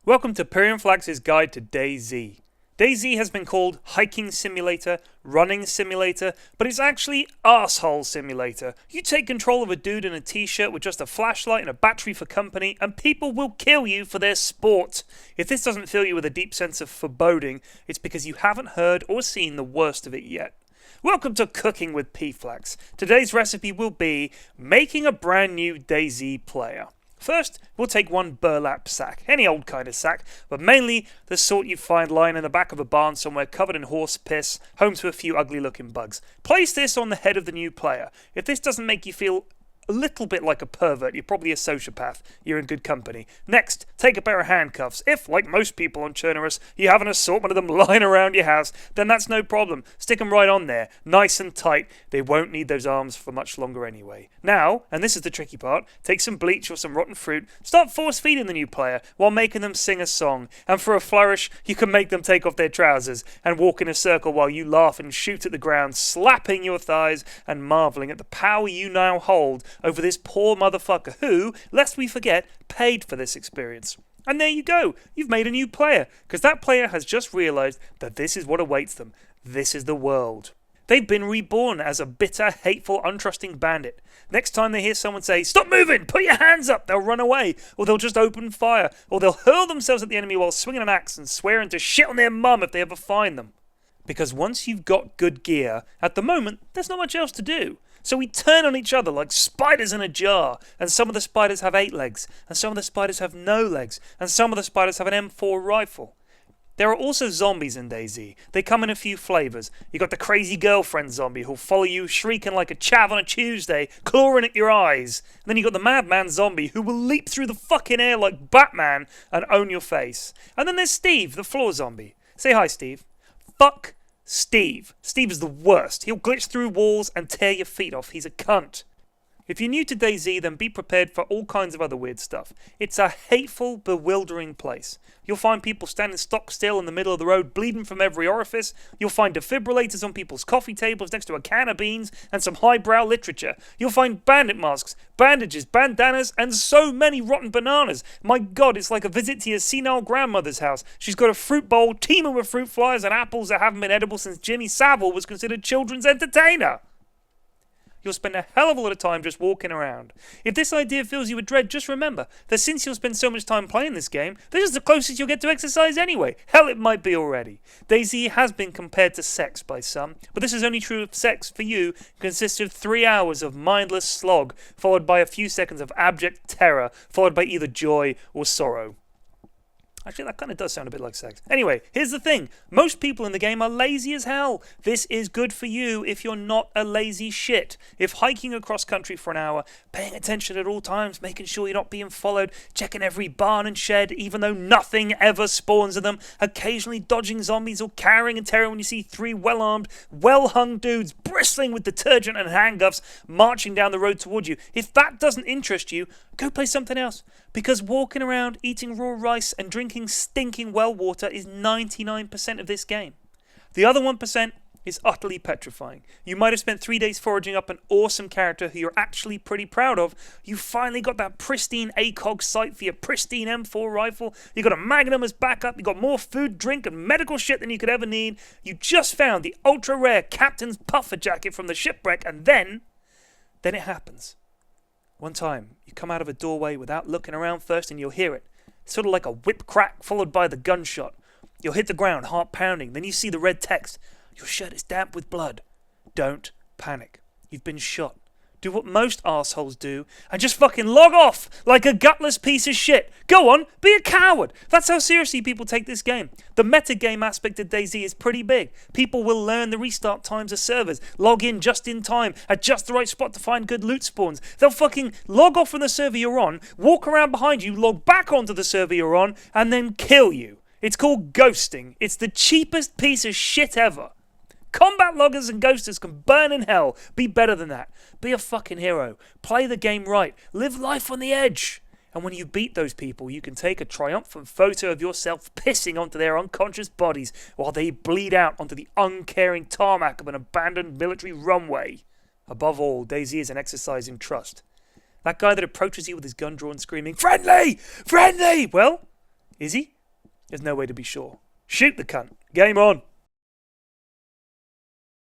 Welcome to Pyrion Flax's guide to DayZ. DayZ has been called hiking simulator, running simulator, but it's actually arsehole simulator. You take control of a dude in a t-shirt with just a flashlight and a battery for company, and people will kill you for their sport. If this doesn't fill you with a deep sense of foreboding, it's because you haven't heard or seen the worst of it yet. Welcome to Cooking with PFlax. Today's recipe will be making a brand new DayZ player. First, we'll take one burlap sack, any old kind of sack, but mainly the sort you find lying in the back of a barn somewhere covered in horse piss, home to a few ugly looking bugs. Place this on the head of the new player. If this doesn't make you feel a little bit like a pervert, you're probably a sociopath. You're in good company. Next, take a pair of handcuffs. If, like most people on Chernarus, you have an assortment of them lying around your house, then that's no problem. Stick them right on there, nice and tight. They won't need those arms for much longer anyway. Now, and this is the tricky part, take some bleach or some rotten fruit, start force feeding the new player while making them sing a song. And for a flourish, you can make them take off their trousers and walk in a circle while you laugh and shoot at the ground, slapping your thighs and marvelling at the power you now hold over this poor motherfucker who, lest we forget, paid for this experience. And there you go, you've made a new player, because that player has just realised that this is what awaits them. This is the world. They've been reborn as a bitter, hateful, untrusting bandit. Next time they hear someone say, "Stop moving, put your hands up," they'll run away, or they'll just open fire, or they'll hurl themselves at the enemy while swinging an axe and swearing to shit on their mum if they ever find them. Because once you've got good gear, at the moment, there's not much else to do. So we turn on each other like spiders in a jar, and some of the spiders have 8 legs, and some of the spiders have no legs, and some of the spiders have an M4 rifle. There are also zombies in DayZ. They come in a few flavours. You got the crazy girlfriend zombie who'll follow you shrieking like a chav on a Tuesday, clawing at your eyes. And then you got the madman zombie who will leap through the fucking air like Batman and own your face. And then there's Steve, the floor zombie. Say hi, Steve. Fuck Steve. Steve is the worst. He'll glitch through walls and tear your feet off. He's a cunt. If you're new to DayZ, then be prepared for all kinds of other weird stuff. It's a hateful, bewildering place. You'll find people standing stock still in the middle of the road, bleeding from every orifice. You'll find defibrillators on people's coffee tables next to a can of beans and some highbrow literature. You'll find bandit masks, bandages, bandanas, and so many rotten bananas. My God, it's like a visit to your senile grandmother's house. She's got a fruit bowl teeming with fruit flies and apples that haven't been edible since Jimmy Savile was considered children's entertainer. You'll spend a hell of a lot of time just walking around. If this idea fills you with dread, just remember that since you'll spend so much time playing this game, this is the closest you'll get to exercise anyway. Hell, it might be already. DayZ has been compared to sex by some, but this is only true if sex, for you, consists of 3 hours of mindless slog, followed by a few seconds of abject terror, followed by either joy or sorrow. Actually, that kind of does sound a bit like sex. Anyway, here's the thing. Most people in the game are lazy as hell. This is good for you if you're not a lazy shit. If hiking across country for an hour, paying attention at all times, making sure you're not being followed, checking every barn and shed, even though nothing ever spawns in them, occasionally dodging zombies or cowering in terror when you see 3 well-armed, well-hung dudes bristling with detergent and handcuffs marching down the road towards you. If that doesn't interest you, go play something else. Because walking around, eating raw rice and drinking stinking well water is 99% of this game. The other 1% is utterly petrifying. You might have spent 3 days foraging up an awesome character who you're actually pretty proud of. You finally got that pristine ACOG sight for your pristine M4 rifle. You got a Magnum as backup. You got more food, drink, and medical shit than you could ever need. You just found the ultra rare Captain's Puffer jacket from the shipwreck, and then it happens. One time, you come out of a doorway without looking around first and you'll hear it. It's sort of like a whip crack followed by the gunshot. You'll hit the ground, heart pounding. Then you see the red text. Your shirt is damp with blood. Don't panic. You've been shot. Do what most arseholes do and just fucking log off like a gutless piece of shit. Go on, be a coward. That's how seriously people take this game. The metagame aspect of DayZ is pretty big. People will learn the restart times of servers, log in just in time, at just the right spot to find good loot spawns. They'll fucking log off from the server you're on, walk around behind you, log back onto the server you're on, and then kill you. It's called ghosting. It's the cheapest piece of shit ever. Combat loggers and ghosters can burn in hell. Be better than that. Be a fucking hero. Play the game right. Live life on the edge. And when you beat those people, you can take a triumphant photo of yourself pissing onto their unconscious bodies while they bleed out onto the uncaring tarmac of an abandoned military runway. Above all, DayZ is an exercise in trust. That guy that approaches you with his gun drawn screaming, "Friendly! Friendly!" Well, is he? There's no way to be sure. Shoot the cunt. Game on.